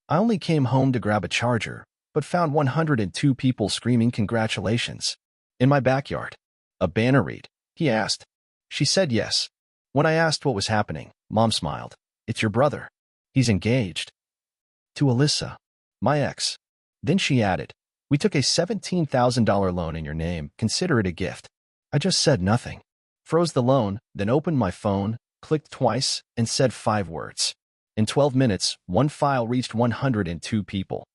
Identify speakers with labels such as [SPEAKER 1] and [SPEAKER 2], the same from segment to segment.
[SPEAKER 1] I only came home to grab a charger, but found 102 people screaming congratulations. In my backyard. A banner read. He asked. She said yes. When I asked what was happening, Mom smiled. It's your brother. He's engaged. To Alyssa. My ex. Then she added, we took a $17,000 loan in your name, consider it a gift. I just said nothing. Froze the loan, then opened my phone, clicked twice, and said 5 words. In 12 minutes, one file reached 102 people.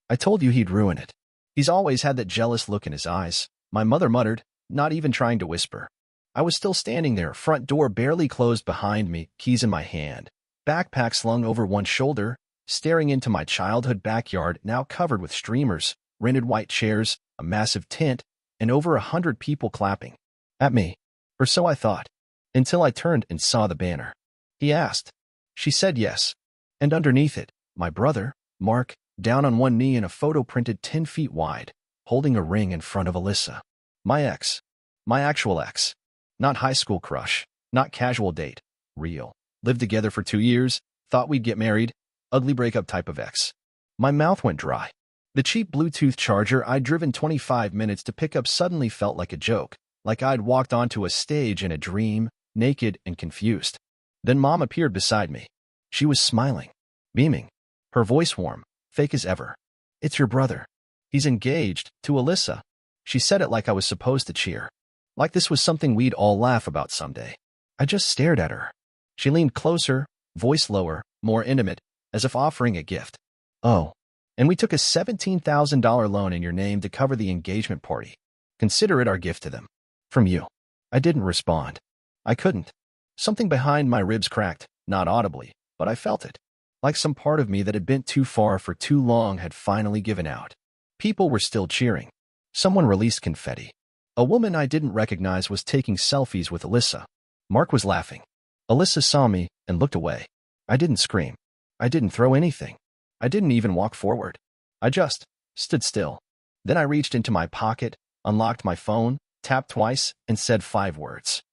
[SPEAKER 1] I told you he'd ruin it. He's always had that jealous look in his eyes, my mother muttered, not even trying to whisper. I was still standing there, front door barely closed behind me, keys in my hand, backpack slung over one shoulder, staring into my childhood backyard now covered with streamers, rented white chairs, a massive tent, and over 100 people clapping. At me. Or so I thought. Until I turned and saw the banner. He asked. She said yes. And underneath it, my brother, Mark, down on one knee in a photo printed 10 feet wide, holding a ring in front of Alyssa. My ex. My actual ex. Not high school crush. Not casual date. Real. Lived together for 2 years. Thought we'd get married. Ugly breakup type of ex. My mouth went dry. The cheap Bluetooth charger I'd driven 25 minutes to pick up suddenly felt like a joke, like I'd walked onto a stage in a dream, naked and confused. Then Mom appeared beside me. She was smiling, beaming, her voice warm, fake as ever. It's your brother. He's engaged to Alyssa. She said it like I was supposed to cheer, like this was something we'd all laugh about someday. I just stared at her. She leaned closer, voice lower, more intimate, as if offering a gift. Oh, and we took a $17,000 loan in your name to cover the engagement party. Consider it our gift to them. From you. I didn't respond. I couldn't. Something behind my ribs cracked, not audibly, but I felt it. Like some part of me that had bent too far for too long had finally given out. People were still cheering. Someone released confetti. A woman I didn't recognize was taking selfies with Alyssa. Mark was laughing. Alyssa saw me and looked away. I didn't scream. I didn't throw anything. I didn't even walk forward. I just stood still. Then I reached into my pocket, unlocked my phone, tapped twice, and said 5 words.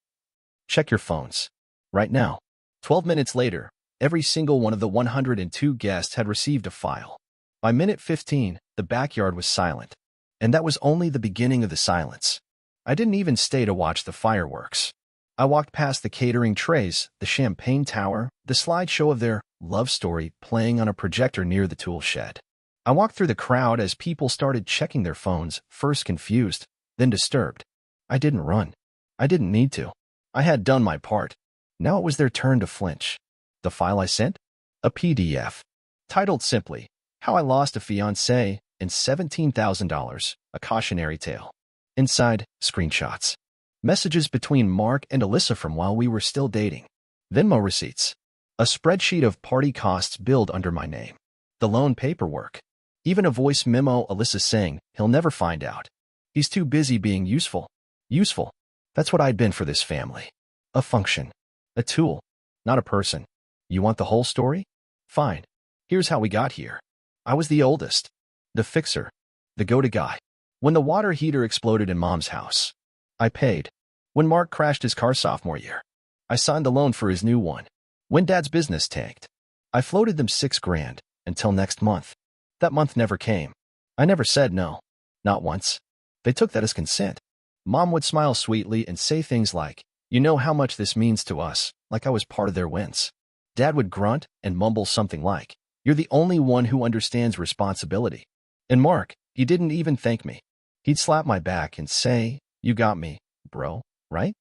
[SPEAKER 1] Check your phones. Right now. 12 minutes later, every single one of the 102 guests had received a file. By minute 15, the backyard was silent. And that was only the beginning of the silence. I didn't even stay to watch the fireworks. I walked past the catering trays, the champagne tower, the slideshow of their love story playing on a projector near the tool shed. I walked through the crowd as people started checking their phones, first confused, then disturbed. I didn't run. I didn't need to. I had done my part. Now it was their turn to flinch. The file I sent? A PDF. Titled simply, How I Lost a Fiancé and $17,000, a cautionary tale. Inside, screenshots. Messages between Mark and Alyssa from while we were still dating. Venmo receipts. A spreadsheet of party costs billed under my name. The loan paperwork. Even a voice memo Alyssa saying, he'll never find out. He's too busy being useful. Useful. That's what I'd been for this family. A function. A tool. Not a person. You want the whole story? Fine. Here's how we got here. I was the oldest. The fixer. The go-to guy. When the water heater exploded in Mom's house, I paid. When Mark crashed his car sophomore year, I signed the loan for his new one. When Dad's business tanked, I floated them $6,000 until next month. That month never came. I never said no. Not once. They took that as consent. Mom would smile sweetly and say things like, you know how much this means to us, like I was part of their wins. Dad would grunt and mumble something like, you're the only one who understands responsibility. And Mark, he didn't even thank me. He'd slap my back and say, you got me, bro, right?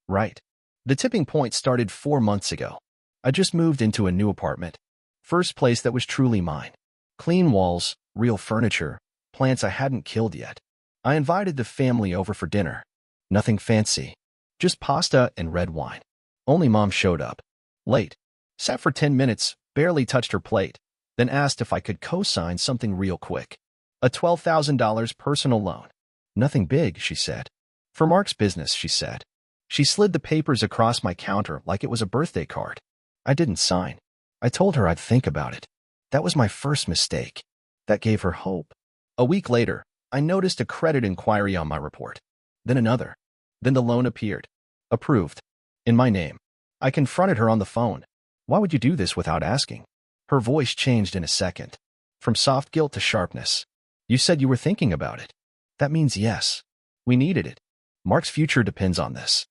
[SPEAKER 1] Right. The tipping point started 4 months ago. I just moved into a new apartment. First place that was truly mine. Clean walls, real furniture, plants I hadn't killed yet. I invited the family over for dinner. Nothing fancy. Just pasta and red wine. Only Mom showed up. Late. Sat for 10 minutes, barely touched her plate, then asked if I could co-sign something real quick. A $12,000 personal loan. Nothing big, she said. For Mark's business, she said. She slid the papers across my counter like it was a birthday card. I didn't sign. I told her I'd think about it. That was my first mistake. That gave her hope. A week later, I noticed a credit inquiry on my report. Then another. Then the loan appeared. Approved. In my name. I confronted her on the phone. Why would you do this without asking? Her voice changed in a second. From soft guilt to sharpness. You said you were thinking about it. That means yes. We needed it. Mark's future depends on this.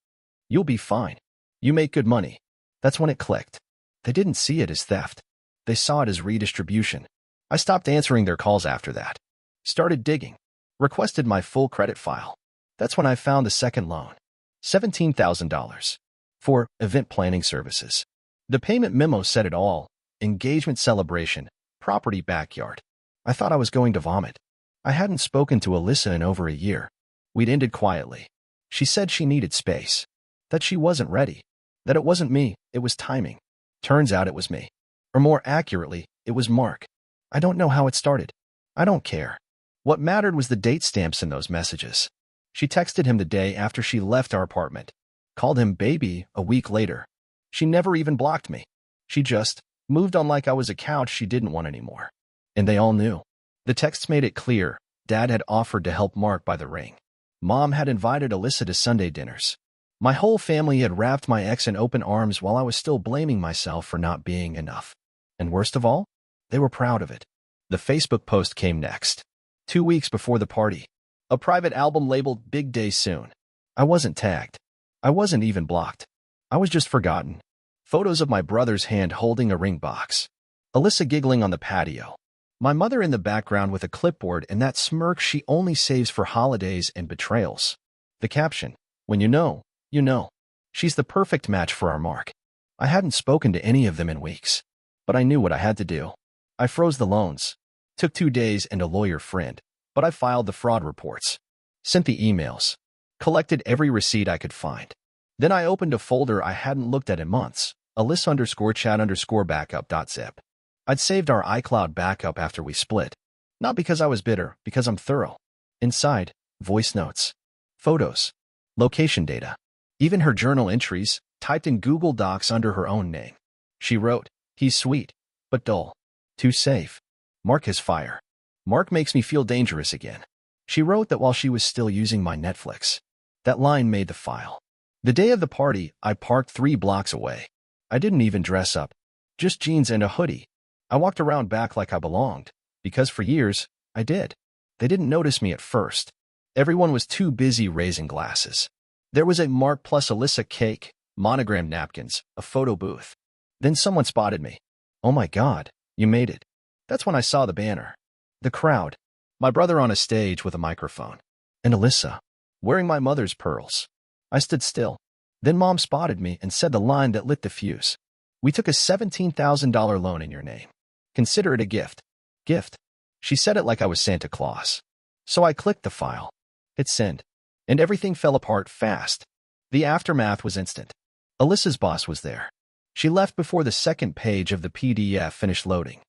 [SPEAKER 1] You'll be fine. You make good money. That's when it clicked. They didn't see it as theft. They saw it as redistribution. I stopped answering their calls after that. Started digging. Requested my full credit file. That's when I found the second loan. $17,000. For event planning services. The payment memo said it all. Engagement celebration. Property backyard. I thought I was going to vomit. I hadn't spoken to Alyssa in over a year. We'd ended quietly. She said she needed space. That she wasn't ready. That it wasn't me, it was timing. Turns out it was me. Or more accurately, it was Mark. I don't know how it started. I don't care. What mattered was the date stamps in those messages. She texted him the day after she left our apartment. Called him baby a week later. She never even blocked me. She just moved on like I was a couch she didn't want anymore. And they all knew. The texts made it clear. Dad had offered to help Mark buy the ring. Mom had invited Alyssa to Sunday dinners. My whole family had wrapped my ex in open arms while I was still blaming myself for not being enough. And worst of all, they were proud of it. The Facebook post came next. 2 weeks before the party. A private album labeled Big Day Soon. I wasn't tagged. I wasn't even blocked. I was just forgotten. Photos of my brother's hand holding a ring box. Alyssa giggling on the patio. My mother in the background with a clipboard and that smirk she only saves for holidays and betrayals. The caption, when you know, you know. She's the perfect match for our Mark. I hadn't spoken to any of them in weeks, but I knew what I had to do. I froze the loans. Took 2 days and a lawyer friend, but I filed the fraud reports. Sent the emails. Collected every receipt I could find. Then I opened a folder I hadn't looked at in months, Alyssa_chat_backup.zip. I'd saved our iCloud backup after we split. Not because I was bitter, because I'm thorough. Inside, voice notes, photos, location data, even her journal entries, typed in Google Docs under her own name. She wrote, he's sweet, but dull. Too safe. Mark is fire. Mark makes me feel dangerous again. She wrote that while she was still using my Netflix. That line made the file. The day of the party, I parked 3 blocks away. I didn't even dress up. Just jeans and a hoodie. I walked around back like I belonged, because for years, I did. They didn't notice me at first. Everyone was too busy raising glasses. There was a Mark plus Alyssa cake, monogrammed napkins, a photo booth. Then someone spotted me. Oh my God, you made it. That's when I saw the banner. The crowd. My brother on a stage with a microphone. And Alyssa, wearing my mother's pearls. I stood still. Then Mom spotted me and said the line that lit the fuse. We took a $17,000 loan in your name. Consider it a gift. Gift. She said it like I was Santa Claus. So I clicked the file. Hit send. And everything fell apart fast. The aftermath was instant. Alyssa's boss was there. She left before the second page of the PDF finished loading.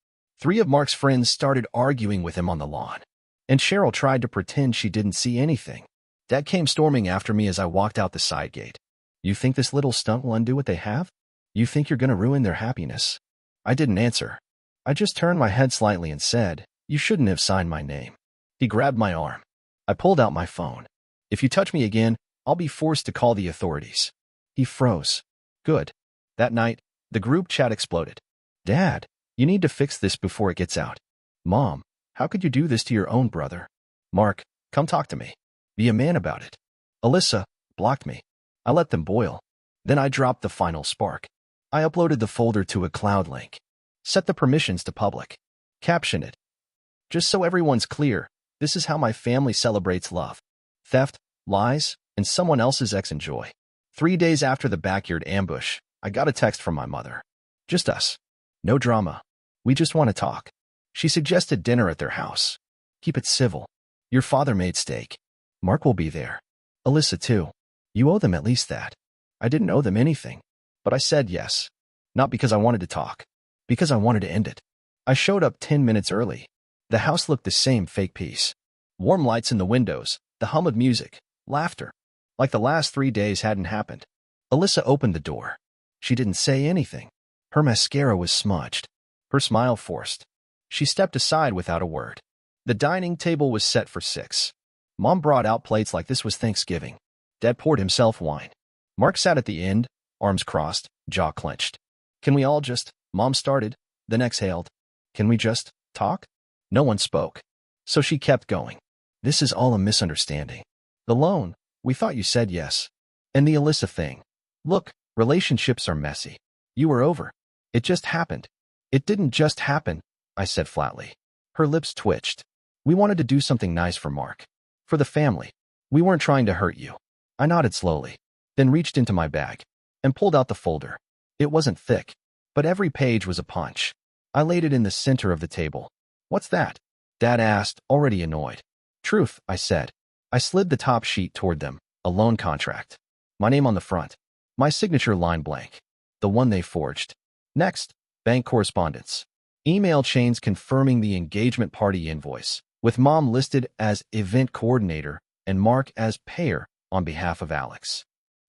[SPEAKER 1] 3 of Mark's friends started arguing with him on the lawn. And Cheryl tried to pretend she didn't see anything. Dad came storming after me as I walked out the side gate. You think this little stunt will undo what they have? You think you're going to ruin their happiness? I didn't answer. I just turned my head slightly and said, you shouldn't have signed my name. He grabbed my arm. I pulled out my phone. If you touch me again, I'll be forced to call the authorities. He froze. Good. That night, the group chat exploded. Dad, you need to fix this before it gets out. Mom, how could you do this to your own brother? Mark, come talk to me. Be a man about it. Alyssa blocked me. I let them boil. Then I dropped the final spark. I uploaded the folder to a cloud link. Set the permissions to public. Caption it. Just so everyone's clear, this is how my family celebrates love. Theft, lies, and someone else's ex-enjoy. 3 days after the backyard ambush, I got a text from my mother. Just us. No drama. We just want to talk. She suggested dinner at their house. Keep it civil. Your father made steak. Mark will be there. Alyssa too. You owe them at least that. I didn't owe them anything. But I said yes. Not because I wanted to talk. Because I wanted to end it. I showed up 10 minutes early. The house looked the same fake piece. Warm lights in the windows, the hum of music, laughter. Like the last 3 days hadn't happened. Alyssa opened the door. She didn't say anything. Her mascara was smudged. Her smile forced. She stepped aside without a word. The dining table was set for 6. Mom brought out plates like this was Thanksgiving. Dad poured himself wine. Mark sat at the end, arms crossed, jaw clenched. Can we all just, Mom started, then exhaled. Can we just talk? No one spoke. So she kept going. This is all a misunderstanding. The loan, we thought you said yes. And the Alyssa thing. Look, relationships are messy. You were over. It just happened. It didn't just happen, I said flatly. Her lips twitched. We wanted to do something nice for Mark. For the family. We weren't trying to hurt you. I nodded slowly, then reached into my bag and pulled out the folder. It wasn't thick, but every page was a punch. I laid it in the center of the table. What's that? Dad asked, already annoyed. Truth, I said. I slid the top sheet toward them, a loan contract. My name on the front. My signature line blank. The one they forged. Next, bank correspondence. Email chains confirming the engagement party invoice, with Mom listed as event coordinator and Mark as payer on behalf of Alex.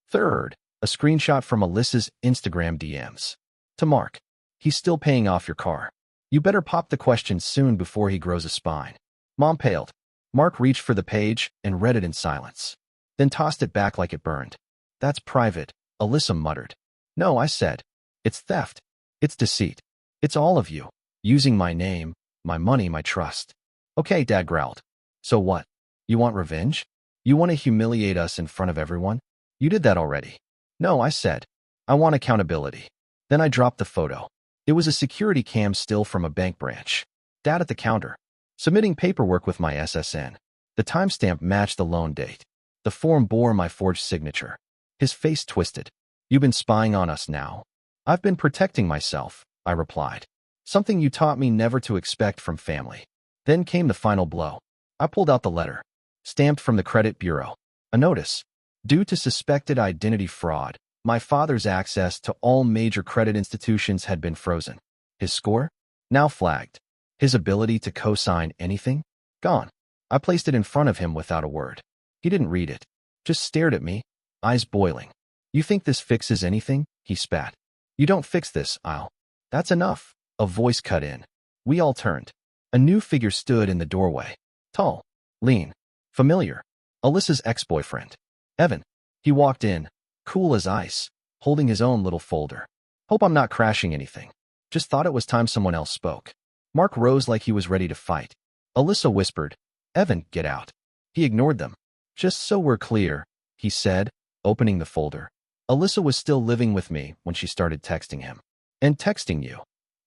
[SPEAKER 1] Third, a screenshot from Alyssa's Instagram DMs. To Mark. He's still paying off your car. You better pop the question soon before he grows a spine. Mom paled. Mark reached for the page and read it in silence, then tossed it back like it burned. That's private, Alyssa muttered. No, I said. It's theft. It's deceit. It's all of you. Using my name, my money, my trust. Okay, Dad growled. So what? You want revenge? You want to humiliate us in front of everyone? You did that already. No, I said. I want accountability. Then I dropped the photo. It was a security cam still from a bank branch. Dad at the counter, submitting paperwork with my SSN. The timestamp matched the loan date. The form bore my forged signature. His face twisted. You've been spying on us now. I've been protecting myself, I replied. Something you taught me never to expect from family. Then came the final blow. I pulled out the letter, stamped from the credit bureau. A notice. Due to suspected identity fraud, my father's access to all major credit institutions had been frozen. His score? Now flagged. His ability to co-sign anything? Gone. I placed it in front of him without a word. He didn't read it. Just stared at me, eyes boiling. You think this fixes anything? He spat. You don't fix this, I'll. That's enough. A voice cut in. We all turned. A new figure stood in the doorway. Tall, lean, familiar. Alyssa's ex-boyfriend. Evan. He walked in, cool as ice, holding his own little folder. Hope I'm not crashing anything. Just thought it was time someone else spoke. Mark rose like he was ready to fight. Alyssa whispered, Evan, get out. He ignored them. Just so we're clear, he said, opening the folder. Alyssa was still living with me when she started texting him. And texting you.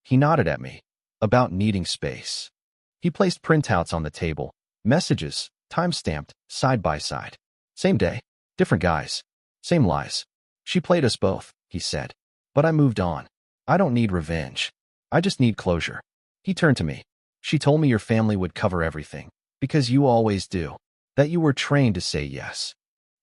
[SPEAKER 1] He nodded at me. About needing space. He placed printouts on the table. Messages, time-stamped, side by side. Same day. Different guys. Same lies. She played us both, he said. But I moved on. I don't need revenge. I just need closure. He turned to me. She told me your family would cover everything. Because you always do. That you were trained to say yes.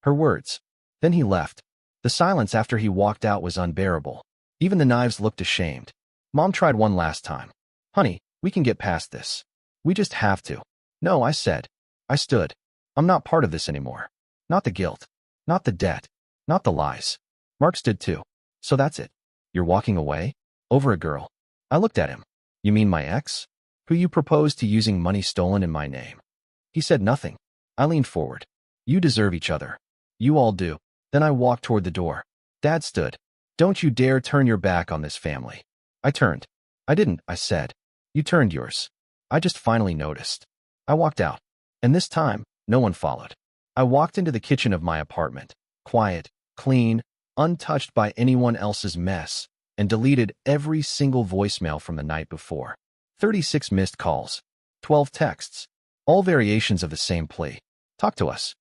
[SPEAKER 1] Her words. Then he left. The silence after he walked out was unbearable. Even the knives looked ashamed. Mom tried one last time. Honey, we can get past this. We just have to. No, I said. I stood. I'm not part of this anymore. Not the guilt. Not the debt. Not the lies. Mark stood too. So that's it. You're walking away? Over a girl. I looked at him. You mean my ex? Who you proposed to using money stolen in my name? He said nothing. I leaned forward. You deserve each other. You all do. Then I walked toward the door. Dad stood. Don't you dare turn your back on this family. I turned. I didn't, I said. You turned yours. I just finally noticed. I walked out. And this time, no one followed. I walked into the kitchen of my apartment. Quiet, clean, untouched by anyone else's mess, and deleted every single voicemail from the night before. 36 missed calls. 12 texts. All variations of the same plea. Talk to us.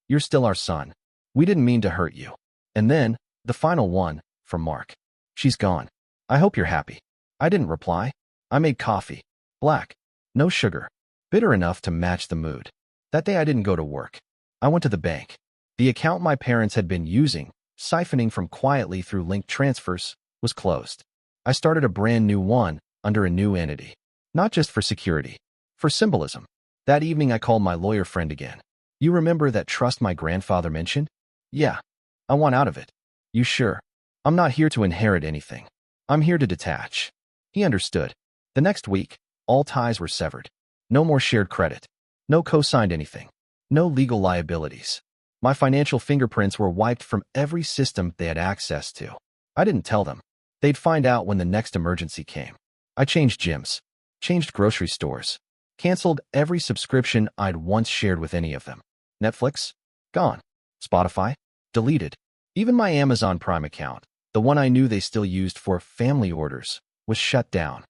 [SPEAKER 1] You're still our son. We didn't mean to hurt you. And then, the final one, from Mark. She's gone. I hope you're happy. I didn't reply. I made coffee. Black. No sugar. Bitter enough to match the mood. That day I didn't go to work. I went to the bank. The account my parents had been using, siphoning from quietly through linked transfers, was closed. I started a brand new one, under a new entity. Not just for security. For symbolism. That evening I called my lawyer friend again. You remember that trust my grandfather mentioned? Yeah. I want out of it. You sure? I'm not here to inherit anything. I'm here to detach. He understood. The next week, all ties were severed. No more shared credit. No co-signed anything. No legal liabilities. My financial fingerprints were wiped from every system they had access to. I didn't tell them. They'd find out when the next emergency came. I changed gyms. Changed grocery stores. Canceled every subscription I'd once shared with any of them. Netflix? Gone. Spotify? Deleted. Even my Amazon Prime account, the one I knew they still used for family orders, was shut down.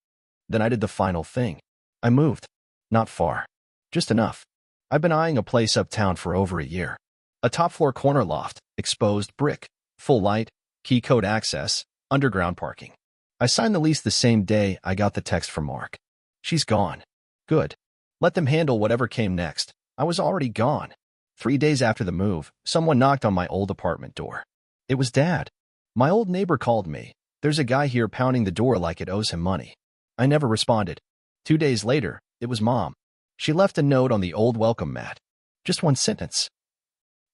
[SPEAKER 1] Then I did the final thing. I moved. Not far. Just enough. I've been eyeing a place uptown for over a year. A top-floor corner loft, exposed brick, full light, key code access, underground parking. I signed the lease the same day I got the text from Mark. She's gone. Good. Let them handle whatever came next. I was already gone. 3 days after the move, someone knocked on my old apartment door. It was Dad. My old neighbor called me. There's a guy here pounding the door like it owes him money. I never responded. 2 days later, it was Mom. She left a note on the old welcome mat. Just one sentence.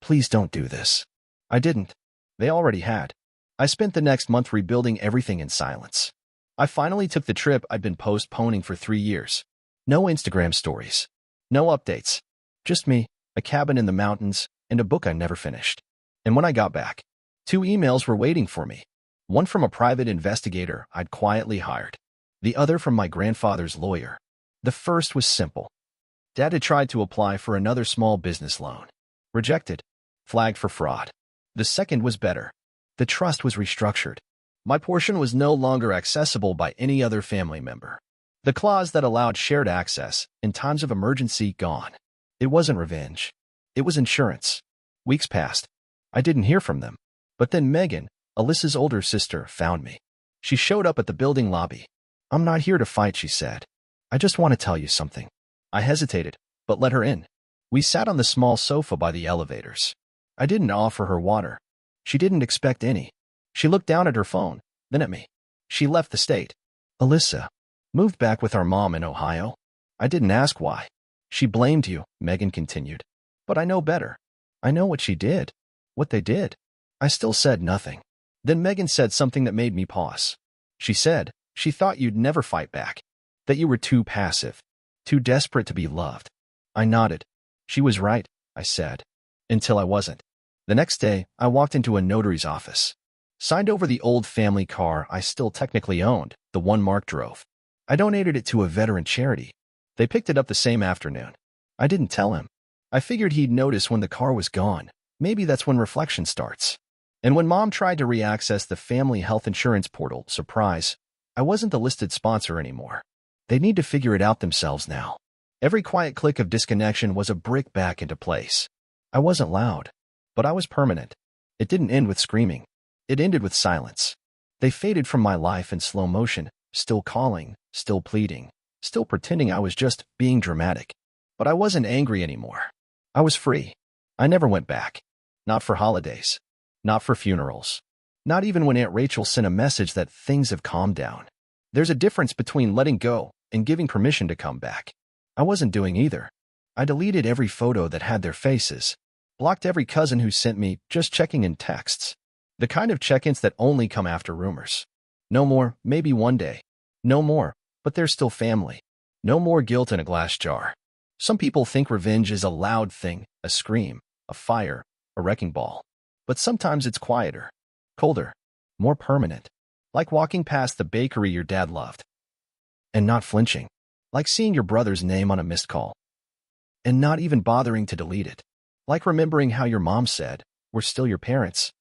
[SPEAKER 1] Please don't do this. I didn't. They already had. I spent the next month rebuilding everything in silence. I finally took the trip I'd been postponing for 3 years. No Instagram stories. No updates. Just me, a cabin in the mountains, and a book I never finished. And when I got back, 2 emails were waiting for me. One from a private investigator I'd quietly hired. The other from my grandfather's lawyer. The first was simple. Dad had tried to apply for another small business loan. Rejected. Flagged for fraud. The second was better. The trust was restructured. My portion was no longer accessible by any other family member. The clause that allowed shared access in times of emergency gone. It wasn't revenge. It was insurance. Weeks passed. I didn't hear from them. But then Megan, Alyssa's older sister, found me. She showed up at the building lobby. I'm not here to fight, she said. I just want to tell you something. I hesitated, but let her in. We sat on the small sofa by the elevators. I didn't offer her water. She didn't expect any. She looked down at her phone, then at me. She left the state. Alyssa. Moved back with our mom in Ohio. I didn't ask why. She blamed you, Megan continued. But I know better. I know what she did. What they did. I still said nothing. Then Megan said something that made me pause. She said she thought you'd never fight back. That you were too passive. Too desperate to be loved. I nodded. She was right, I said. Until I wasn't. The next day, I walked into a notary's office. Signed over the old family car I still technically owned, the one Mark drove. I donated it to a veteran charity. They picked it up the same afternoon. I didn't tell him. I figured he'd notice when the car was gone. Maybe that's when reflection starts. And when Mom tried to reaccess the family health insurance portal, surprise, I wasn't the listed sponsor anymore. They need to figure it out themselves now. Every quiet click of disconnection was a brick back into place. I wasn't loud, but I was permanent. It didn't end with screaming. It ended with silence. They faded from my life in slow motion, still calling, still pleading, still pretending I was just being dramatic. But I wasn't angry anymore. I was free. I never went back. Not for holidays. Not for funerals. Not even when Aunt Rachel sent a message that things have calmed down. There's a difference between letting go and giving permission to come back. I wasn't doing either. I deleted every photo that had their faces. Blocked every cousin who sent me just checking in texts. The kind of check-ins that only come after rumors. No more, maybe one day. No more, but they're still family. No more guilt in a glass jar. Some people think revenge is a loud thing, a scream, a fire, a wrecking ball. But sometimes it's quieter, colder, more permanent. Like walking past the bakery your dad loved. And not flinching. Like seeing your brother's name on a missed call. And not even bothering to delete it. Like remembering how your mom said, we're still your parents.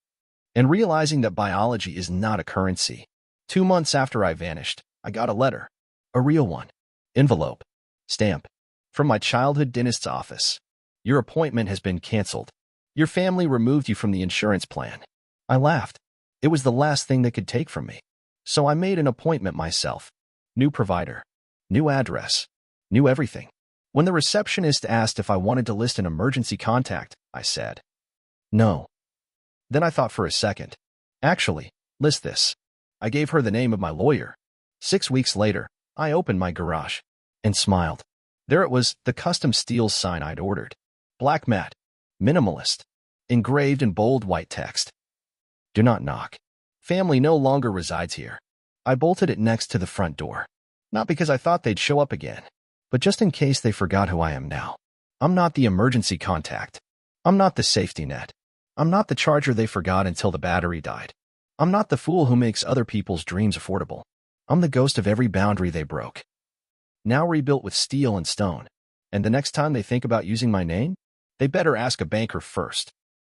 [SPEAKER 1] And realizing that biology is not a currency. 2 months after I vanished, I got a letter. A real one. Envelope. Stamp. From my childhood dentist's office. Your appointment has been canceled. Your family removed you from the insurance plan. I laughed. It was the last thing they could take from me. So I made an appointment myself. New provider. New address. New everything. When the receptionist asked if I wanted to list an emergency contact, I said, no. Then I thought for a second. Actually, list this. I gave her the name of my lawyer. 6 weeks later, I opened my garage and smiled. There it was, the custom steel sign I'd ordered. Black matte. Minimalist. Engraved in bold white text. Do not knock. Family no longer resides here. I bolted it next to the front door. Not because I thought they'd show up again, but just in case they forgot who I am now. I'm not the emergency contact. I'm not the safety net. I'm not the charger they forgot until the battery died. I'm not the fool who makes other people's dreams affordable. I'm the ghost of every boundary they broke. now rebuilt with steel and stone. And the next time they think about using my name, they better ask a banker first.